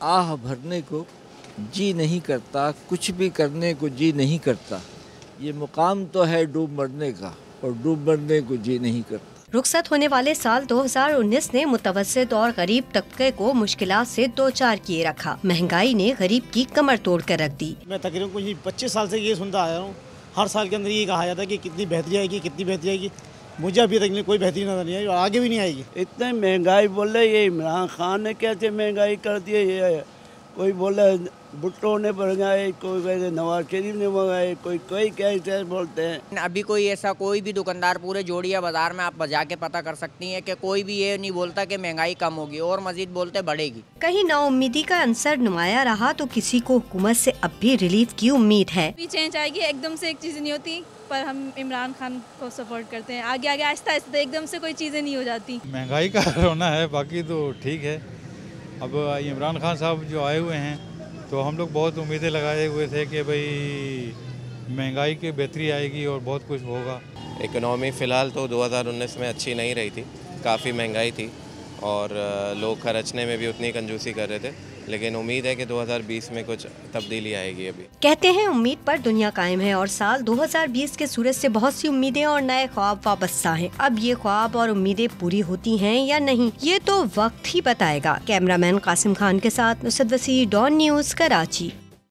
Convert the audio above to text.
आह भरने को जी नहीं करता, कुछ भी करने को जी नहीं करता। ये मुकाम तो है डूब मरने का, और डूब मरने को जी नहीं करता। रुखसत होने वाले साल 2019 ने मुतवस्सित और गरीब तबके को मुश्किलात से दो चार किए रखा। महंगाई ने गरीब की कमर तोड़ कर रख दी। मैं तकरीबन कुछ 25 साल से ये सुनता आया हूँ। हर साल के अंदर ये कहा जाता है कि कितनी बेहतरी आएगी, कितनी बेहतरी आएगी। मुझे अभी तक कोई बेहतरी नजर नहीं आई और आगे भी नहीं आएगी। इतने महंगाई बोले, ये इमरान खान ने कैसे महंगाई कर दी है। ये कोई बोले भुट्टो ने बढ़ाए, कोई कहते नवाज शरीफ ने मंगाए, कोई कैसे बोलते हैं। अभी कोई ऐसा कोई भी दुकानदार पूरे जोड़िया बाजार में आप जाके पता कर सकती हैं कि कोई भी ये नहीं बोलता कि महंगाई कम होगी, और मजीद बोलते बढ़ेगी। कहीं नाउम्मीदी का अंसर नुमाया रहा तो किसी को हुकूमत से अब भी रिलीफ की उम्मीद है। चेंज आएगी, एकदम से एक चीज़ नहीं होती, पर हम इमरान खान को सपोर्ट करते हैं। आगे आगे आहिस्ता आहिस्ता एकदम से कोई चीज़ें नहीं हो जाती। महंगाई का रोना है, बाकी तो ठीक है। अब इमरान खान साहब जो आए हुए हैं तो हम लोग बहुत उम्मीदें लगाए हुए थे कि भाई महंगाई की बेहतरी आएगी और बहुत कुछ होगा। इकोनॉमी फ़िलहाल तो 2019 में अच्छी नहीं रही थी, काफ़ी महंगाई थी और लोग खर्चने में भी उतनी कंजूसी कर रहे थे, लेकिन उम्मीद है कि 2020 में कुछ तब्दीली आएगी। अभी कहते हैं उम्मीद पर दुनिया कायम है, और साल 2020 के सूरज से बहुत सी उम्मीदें और नए ख्वाब वाबस्ता हैं। अब ये ख्वाब और उम्मीदें पूरी होती हैं या नहीं, ये तो वक्त ही बताएगा। कैमरामैन कासिम खान के साथ नुसरत वसी, डॉन न्यूज़, कराची।